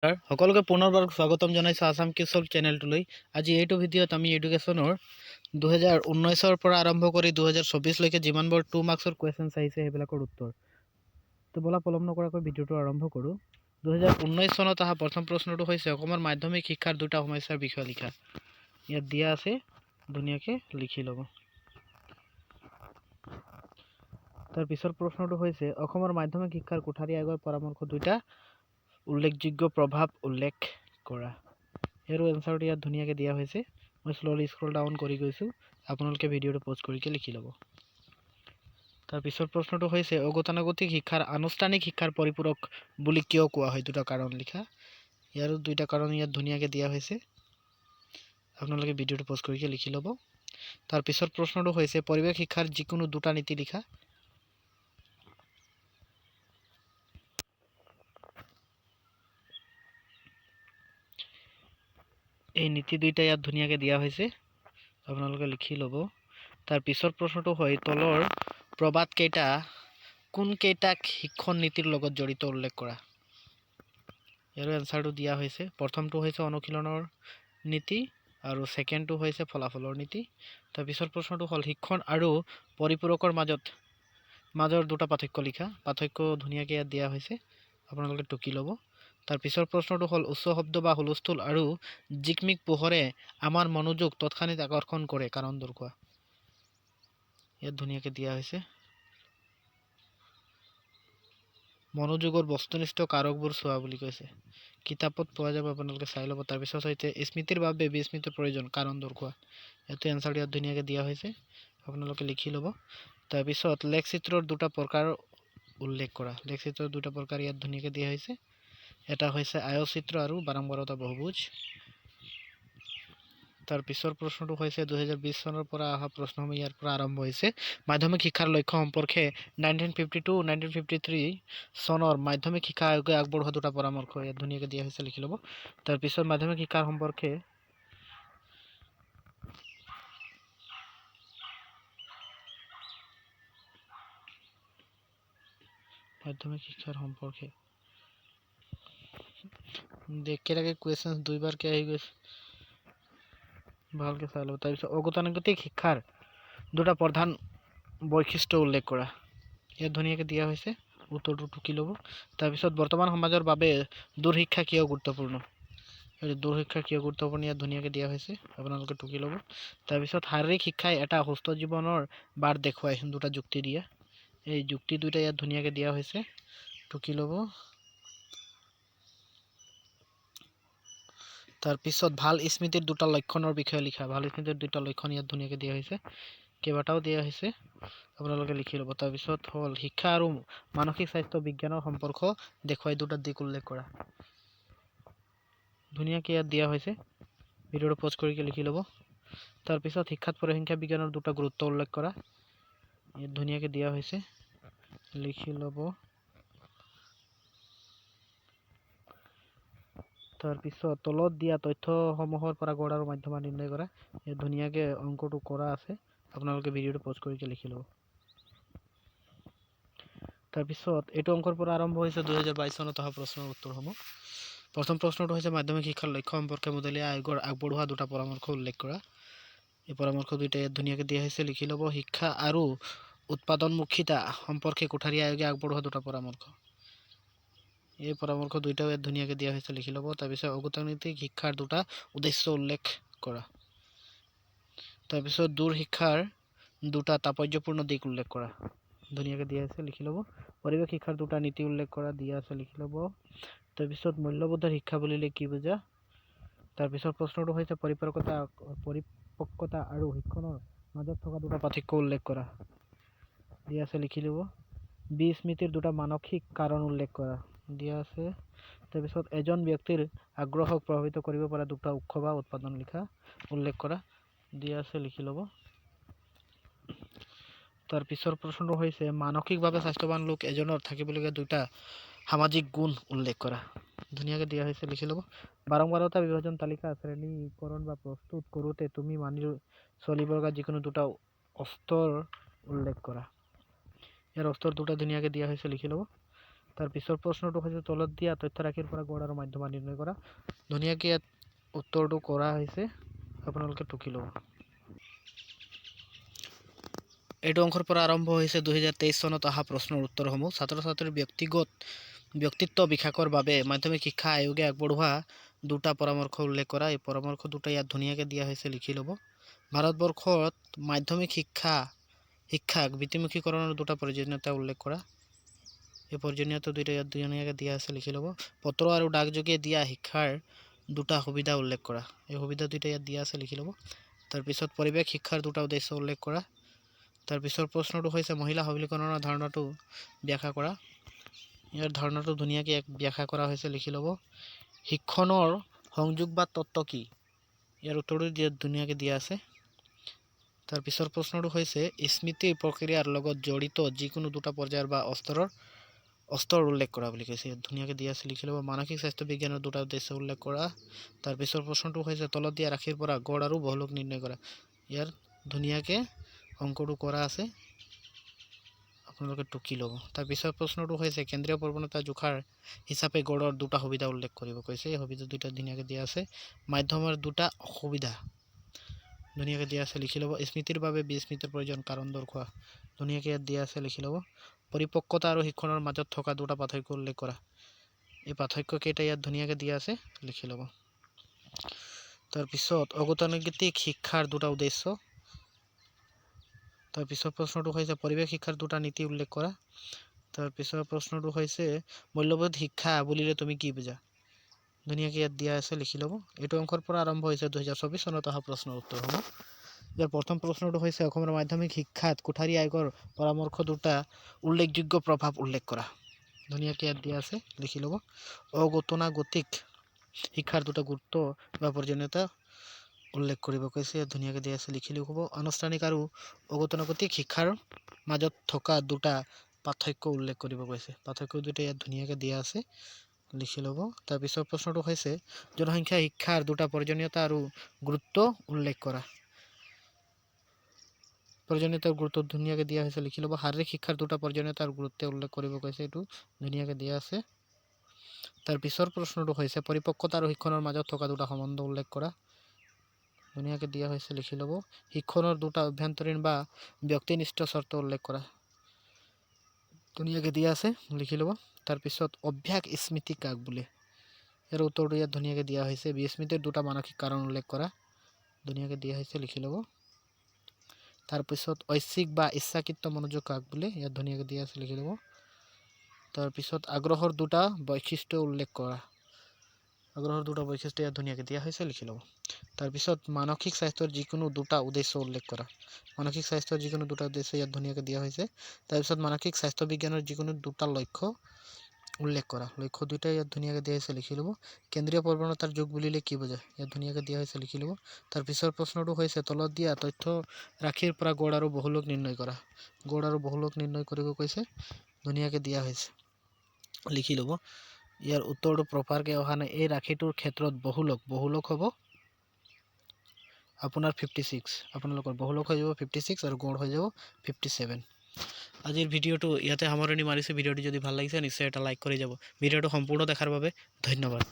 সকলোকে পুনৰবাৰ স্বাগতম জনাইছোঁ আসাম কিশোৰ চেনেলটোলৈ। আজি এইটো ভিডিঅ'ত আমি এডুকেশ্যনৰ 2019ৰ পৰা আৰম্ভ কৰি 2024লৈকে যিমানবোৰ 2 মাৰ্কছৰ কুৱেশ্যনছ আহিছে সেইবিলাকৰ উত্তৰ। তো বলা পলম নকৰাকৈ ভিডিঅ'টো আৰম্ভ কৰোঁ। 2019 চনত অহা প্ৰথম প্ৰশ্নটো হৈছে অসমৰ মাধ্যমিক শিক্ষাৰ দুটা সমস্যাৰ বিষয়ে লিখা। ইয়াত দিয়া আছে, ধুনীয়াকৈ লিখি ল'ব। তাৰ পিছৰ প্ৰশ্নটো হৈছে অসমৰ মাধ্যমিক শিক্ষাৰ কোঠাৰী আয়োগৰ পৰামৰ্শ দুটা উল্লেখযোগ্য প্ৰভাৱ উল্লেখ কৰা। ইয়াৰো এনচাৰটো ইয়াত ধুনীয়াকৈ দিয়া হৈছে। মই শ্ল'লি স্ক্ৰল ডাউন কৰি গৈছোঁ, আপোনালোকে ভিডিঅ'টো পজ কৰিকে লিখি ল'ব। তাৰ পিছৰ প্ৰশ্নটো হৈছে অগতানুগতিক শিক্ষাৰ আনুষ্ঠানিক শিক্ষাৰ পৰিপূৰক বুলি কিয় কোৱা হয়, দুটা কাৰণ লিখা। ইয়াৰো দুইটা কাৰণ ইয়াত ধুনীয়াকৈ দিয়া হৈছে, আপোনালোকে ভিডিঅ'টো পজ কৰিকে লিখি ল'ব। তাৰ পিছৰ প্ৰশ্নটো হৈছে পৰিৱেশ শিক্ষাৰ যিকোনো দুটা নীতি লিখা। এই নীতি দুইটা ইয়াত ধুনীয়াকৈ দিয়া হৈছে, আপোনালোকে লিখি ল'ব। তাৰ পিছৰ প্ৰশ্নটো হয় তলৰ প্ৰবাদ কেইটা কোনকেইটাক শিক্ষণ নীতিৰ লগত জড়িত উল্লেখ কৰা। ইয়াৰো এনচাৰটো দিয়া হৈছে। প্ৰথমটো হৈছে অনুশীলনৰ নীতি আৰু ছেকেণ্ডটো হৈছে ফলাফলৰ নীতি। তাৰ পিছৰ প্ৰশ্নটো হ'ল শিক্ষণ আৰু পৰিপূৰকৰ মাজৰ দুটা পাৰ্থক্য লিখা। পাৰ্থক্য ধুনীয়াকৈ ইয়াত দিয়া হৈছে, আপোনালোকে টুকি ল'ব। তাৰ পিছৰ প্ৰশ্নটো হ'ল উচ্চ শব্দ বা হুলস্থুল আৰু জিকমিক পোহৰে আমাৰ মনোযোগ তৎক্ষণিক আকৰ্ষণ কৰে, কাৰণ দৰ্শোৱা। ইয়াত ধুনীয়াকৈ দিয়া হৈছে। মনোযোগৰ বস্তুনিষ্ঠ কাৰকবোৰ চোৱা বুলি কৈছে, কিতাপত পোৱা যাব, আপোনালোকে চাই ল'ব। তাৰপিছত হৈছে স্মৃতিৰ বাবে বিস্মৃতিৰ প্ৰয়োজন, কাৰণ দৰ্শোৱা। এইটো এনচাৰটো ইয়াত ধুনীয়াকৈ দিয়া হৈছে, আপোনালোকে লিখি ল'ব। তাৰপিছত লেখচিত্ৰৰ দুটা প্ৰকাৰ উল্লেখ কৰা। লেখচিত্ৰৰ দুটা প্ৰকাৰ ইয়াত ধুনীয়াকৈ দিয়া হৈছে। এটা হৈছে আয়চিত্ৰ আৰু বাৰম্বাৰতা বহুভুজ। তাৰ পিছৰ প্ৰশ্নটো হৈছে 2020 চনৰ পৰা অহা প্ৰশ্নসমূহ ইয়াৰ পৰা আৰম্ভ হৈছে। মাধ্যমিক শিক্ষাৰ লক্ষ্য সম্পৰ্কে 1952-1953 চনৰ মাধ্যমিক শিক্ষা আয়োগে আগবঢ়োৱা দুটা পৰামৰ্শ ইয়াত ধুনীয়াকৈ দিয়া হৈছে, লিখি ল'ব। তাৰপিছত মাধ্যমিক শিক্ষাৰ সম্পৰ্কে একেলগে কুৱেশ্যন দুইবাৰকে আহি গৈছে, ভালকৈ চাই ল'ব। তাৰপিছত অগতানুগতিক শিক্ষাৰ দুটা প্ৰধান বৈশিষ্ট্য উল্লেখ কৰা। ইয়াত ধুনীয়াকৈ দিয়া হৈছে, উত্তৰটো টুকি ল'ব। তাৰপিছত বৰ্তমান সমাজৰ বাবে দূৰশিক্ষা কিয় গুৰুত্বপূৰ্ণ। দূৰশিক্ষা কিয় গুৰুত্বপূৰ্ণ ইয়াত ধুনীয়াকৈ দিয়া হৈছে, আপোনালোকে টুকি ল'ব। তাৰপিছত শাৰীৰিক শিক্ষাই এটা সুস্থ জীৱনৰ বাট দেখুৱায়, দুটা যুক্তি দিয়া। এই যুক্তি দুটা ইয়াত ধুনীয়াকৈ দিয়া হৈছে, টুকি ল'ব। তাৰপিছত ভাল স্মৃতিৰ দুটা লক্ষণৰ বিষয়ে লিখা। ভাল স্মৃতিৰ দুটা লক্ষণ ইয়াত ধুনীয়াকৈ দিয়া হৈছে, কেইবাটাও দিয়া হৈছে, আপোনালোকে লিখি ল'ব। তাৰপিছত হ'ল শিক্ষা আৰু মানসিক স্বাস্থ্য বিজ্ঞানৰ সম্পৰ্ক দেখুৱাই দুটা দিশ উল্লেখ কৰা। ধুনীয়াকৈ ইয়াত দিয়া হৈছে, ভিডিঅ'টো পজ কৰি লিখি ল'ব। তাৰপিছত শিক্ষাত পৰিসংখ্যা বিজ্ঞানৰ দুটা গুৰুত্ব উল্লেখ কৰা। ইয়াত ধুনীয়াকৈ দিয়া হৈছে, লিখি ল'ব। তাৰপিছত তলত দিয়া তথ্যসমূহৰ পৰা গড় আৰু মধ্যমা নিৰ্ণয় কৰা। ইয়াত ধুনীয়াকৈ অংকটো কৰা আছে, আপোনালোকে ভিডিঅ'টো পজ কৰি লিখি ল'ব। তাৰপিছত এইটো অংকৰ পৰা আৰম্ভ হৈছে 2022 চনত অহা প্ৰশ্নৰ উত্তৰসমূহ। প্ৰথম প্ৰশ্নটো হৈছে মাধ্যমিক শিক্ষাৰ লক্ষ্য সম্পৰ্কে মডেলীয়া আয়োগৰ আগবঢ়োৱা দুটা পৰামৰ্শ উল্লেখ কৰা। এই পৰামৰ্শ দুইটা ইয়াত ধুনীয়াকৈ দিয়া হৈছে, লিখি ল'ব। শিক্ষা আৰু উৎপাদনমুখিতা সম্পৰ্কে কোঠাৰী আয়োগে আগবঢ়োৱা দুটা পৰামৰ্শ। এই পৰামৰ্শ দুইটাও ইয়াত ধুনীয়াকৈ দিয়া হৈছে, লিখি ল'ব। তাৰপিছত অগতানুগতিক শিক্ষাৰ দুটা উদ্দেশ্য উল্লেখ কৰা। তাৰপিছত দূৰ শিক্ষাৰ দুটা তাৎপৰ্যপূৰ্ণ দিশ উল্লেখ কৰা। ধুনীয়াকৈ দিয়া আছে, লিখি ল'ব। পৰিৱেশ শিক্ষাৰ দুটা নীতি উল্লেখ কৰা, দিয়া আছে, লিখি ল'ব। তাৰপিছত মূল্যবোধৰ শিক্ষা বুলিলে কি বুজা। তাৰপিছত প্ৰশ্নটো হৈছে পৰিপক্কতা আৰু শিক্ষণৰ মাজত থকা দুটা পাৰ্থক্য উল্লেখ কৰা, দিয়া আছে, লিখি ল'ব। বিস্মৃতিৰ দুটা মানসিক কাৰণ উল্লেখ কৰা, দিয়া আছে। তাৰপিছত এজন ব্যক্তিৰ আগ্ৰহক প্ৰভাৱিত কৰিব পৰা দুটা উৎস বা উৎপাদন লিখা উল্লেখ কৰা, দিয়া আছে, লিখি ল'ব। তাৰ পিছৰ প্ৰশ্নটো হৈছে মানসিকভাৱে স্বাস্থ্যৱান লোক এজনৰ থাকিবলগীয়া দুটা সামাজিক গুণ উল্লেখ কৰা, ধুনীয়াকৈ দিয়া হৈছে, লিখি ল'ব। বাৰম্বাৰতা বিভাজন তালিকা শ্ৰেণীকৰণ বা প্ৰস্তুত কৰোঁতে তুমি মানি চলিব লগা যিকোনো দুটা অস্তৰ উল্লেখ কৰা। ইয়াৰ অস্তৰ দুটা ধুনীয়াকৈ দিয়া হৈছে, লিখি ল'ব। তাৰ পিছৰ প্ৰশ্নটো হৈছে তলত দিয়া তথ্য ৰাশিৰ পৰা গড় আৰু মধ্যমা নিৰ্ণয় কৰা। ধুনীয়াকৈ ইয়াত উত্তৰটো কৰা হৈছে, আপোনালোকে টুকি ল'ব। এইটো অংশৰ পৰা আৰম্ভ হৈছে 2023 চনত অহা প্ৰশ্নৰ উত্তৰসমূহ। ছাত্ৰ ছাত্ৰীৰ ব্যক্তিত্ব বিকাশৰ বাবে মাধ্যমিক শিক্ষা আয়োগে আগবঢ়োৱা দুটা পৰামৰ্শ উল্লেখ কৰা। এই পৰামৰ্শ দুটা ইয়াত ধুনীয়াকৈ দিয়া হৈছে, লিখি ল'ব। ভাৰতবৰ্ষত মাধ্যমিক শিক্ষাক বৃত্তিমুখীকৰণৰ দুটা প্ৰয়োজনীয়তা উল্লেখ কৰা। এই প্ৰয়োজনীয়তা দুটা ইয়াত ধুনীয়াকৈ দিয়া আছে, লিখি ল'ব। পত্ৰ আৰু ডাকযোগে দিয়া শিক্ষাৰ দুটা সুবিধা উল্লেখ কৰা। এই সুবিধা দুটা ইয়াত দিয়া আছে, লিখি ল'ব। তাৰপিছত পৰিৱেশ শিক্ষাৰ দুটা উদ্দেশ্য উল্লেখ কৰা। তাৰপিছৰ প্ৰশ্নটো হৈছে মহিলা সবলীকৰণৰ ধাৰণাটো ব্যাখ্যা কৰা। ইয়াৰ ধাৰণাটো ধুনীয়াকৈ ব্যাখ্যা কৰা হৈছে, লিখি ল'ব। শিক্ষণৰ সংযোগ বা তত্ত্ব কি? ইয়াৰ উত্তৰটো ধুনীয়াকৈ দিয়া আছে। তাৰপিছৰ প্ৰশ্নটো হৈছে স্মৃতি প্ৰক্ৰিয়াৰ লগত জড়িত যিকোনো দুটা পৰ্যায়ৰ বা স্তৰ উল্লেখ কৰা বুলি কৈছে। ধুনীয়াকৈ দিয়া আছে, লিখি ল'ব। মানসিক স্বাস্থ্য বিজ্ঞানৰ দুটা উদ্দেশ্য উল্লেখ কৰা। তাৰপিছৰ প্ৰশ্নটো হৈছে তলত দিয়া ৰাশিৰ পৰা গড় আৰু বহুলক নিৰ্ণয় কৰা। ইয়াৰ ধুনীয়াকৈ অংকটো কৰা আছে, আপোনালোকে টুকি ল'ব। তাৰপিছৰ প্ৰশ্নটো হৈছে কেন্দ্ৰীয় প্ৰৱণতা জোখাৰ হিচাপে গড়ৰ দুটা সুবিধা উল্লেখ কৰিব কৈছে। এই সুবিধা দুটা ধুনীয়াকৈ দিয়া আছে। মাধ্যমৰ দুটা অসুবিধা ধুনীয়াকৈ দিয়া আছে, লিখি ল'ব। স্মৃতিৰ বাবে বিস্মৃতিৰ প্ৰয়োজন, কাৰণ দৰ্শোৱা। ধুনীয়াকৈ ইয়াত দিয়া আছে, লিখি ল'ব। পৰিপক্কতা আৰু শিক্ষণৰ মাজত থকা দুটা পাৰ্থক্য উল্লেখ কৰা। এই পাৰ্থক্য কেইটা ইয়াত ধুনীয়াকৈ দিয়া আছে, লিখি ল'ব। তাৰপিছত অগতানুগতিক শিক্ষাৰ দুটা উদ্দেশ্য। তাৰপিছৰ প্ৰশ্নটো হৈছে পৰিৱেশ শিক্ষাৰ দুটা নীতি উল্লেখ কৰা। তাৰপিছৰ প্ৰশ্নটো হৈছে মূল্যবোধ শিক্ষা বুলিলে তুমি কি বুজা? ধুনীয়াকৈ ইয়াত দিয়া আছে, লিখি ল'ব। এইটো অংশৰ পৰা আৰম্ভ হৈছে 2024 চনত অহা প্ৰশ্নৰ উত্তৰসমূহ। ইয়াৰ প্ৰথম প্ৰশ্নটো হৈছে অসমৰ মাধ্যমিক শিক্ষাত কোঠাৰী আয়োগৰ পৰামৰ্শ দুটা উল্লেখযোগ্য প্ৰভাৱ উল্লেখ কৰা। ধুনীয়াকৈ ইয়াত দিয়া আছে, লিখি ল'ব। অগতানুগতিক শিক্ষাৰ দুটা গুৰুত্ব বা প্ৰয়োজনীয়তা উল্লেখ কৰিব কৈছে। ইয়াত ধুনীয়াকৈ দিয়া আছে, লিখি ল'ব। আনুষ্ঠানিক আৰু অগতানুগতিক শিক্ষাৰ মাজত থকা দুটা পাৰ্থক্য উল্লেখ কৰিব কৈছে। পাৰ্থক্য দুটা ইয়াত ধুনীয়াকৈ দিয়া আছে, লিখি ল'ব। তাৰপিছৰ প্ৰশ্নটো হৈছে জনসংখ্যা শিক্ষাৰ দুটা প্ৰয়োজনীয়তা আৰু গুৰুত্ব উল্লেখ কৰা। প্ৰয়োজনীয়তাৰ গুৰুত্ব ধুনীয়াকৈ দিয়া হৈছে, লিখি ল'ব। শাৰীৰিক শিক্ষাৰ দুটা প্ৰয়োজনীয়তা আৰু গুৰুত্ব উল্লেখ কৰিব কৈছে। এইটো ধুনীয়াকৈ দিয়া আছে। তাৰপিছৰ প্ৰশ্নটো হৈছে পৰিপক্কতা আৰু শিক্ষণৰ মাজত থকা দুটা সম্বন্ধ উল্লেখ কৰা। ধুনীয়াকৈ দিয়া হৈছে, লিখি ল'ব। শিক্ষণৰ দুটা অভ্যন্তৰীণ বা ব্যক্তিনিষ্ঠ চৰ্ত উল্লেখ কৰা। ধুনীয়াকৈ দিয়া আছে, লিখি ল'ব। তাৰপিছত অভ্যাস স্মৃতি কাক বোলে? ইয়াৰ উত্তৰটো ইয়াত ধুনীয়াকৈ দিয়া হৈছে। বিস্মৃতিৰ দুটা মানসিক কাৰণ উল্লেখ কৰা। ধুনীয়াকৈ দিয়া হৈছে, লিখি ল'ব। তাৰপিছত ঐচ্ছিক বা ইচ্ছাকৃত মনোযোগ কাক বোলে? ইয়াত ধুনীয়াকৈ দিয়া আছে, লিখি ল'ব। তাৰপিছত আগ্ৰহৰ দুটা বৈশিষ্ট্য উল্লেখ কৰা। আগ্ৰহৰ দুটা বৈশিষ্ট্য ইয়াত ধুনীয়াকৈ দিয়া হৈছে, লিখি ল'ব। তাৰপিছত মানসিক স্বাস্থ্যৰ যিকোনো দুটা উদ্দেশ্য উল্লেখ কৰা। মানসিক স্বাস্থ্যৰ যিকোনো দুটা উদ্দেশ্য ইয়াত ধুনীয়াকৈ দিয়া হৈছে। তাৰপিছত মানসিক স্বাস্থ্য বিজ্ঞানৰ যিকোনো দুটা লক্ষ্য উল্লেখ কৰা। লক্ষ্য দুটা ইয়াত ধুনীয়াকৈ দিয়া হৈছে, লিখি ল'ব। কেন্দ্ৰীয় প্ৰৱণতাৰ যুগ বুলিলে কি বুজায়? ইয়াত ধুনীয়াকৈ দিয়া হৈছে, লিখি ল'ব। তাৰপিছৰ প্ৰশ্নটো হৈছে তলত দিয়া তথ্য ৰাশিৰ পৰা গড় আৰু বহুলক নিৰ্ণয় কৰা। গড় আৰু বহুলক নিৰ্ণয় কৰিব কৈছে। ধুনীয়াকৈ দিয়া হৈছে, লিখি ল'ব। ইয়াৰ উত্তৰটো প্ৰপাৰকৈ অহা নাই। এই ৰাশিটোৰ ক্ষেত্ৰত বহুলক হ'ব আপোনাৰ 56। আপোনালোকৰ বহুলক হৈ যাব 56 আৰু গড় হৈ যাব 57। আজিৰ ভিডিঅ'টো ইয়াতে সামৰণি মাৰিছে। ভিডিঅ'টো যদি ভাল লাগিছে নিশ্চয় এটা লাইক কৰি যাব। ভিডিঅ'টো সম্পূৰ্ণ দেখাৰ বাবে ধন্যবাদ।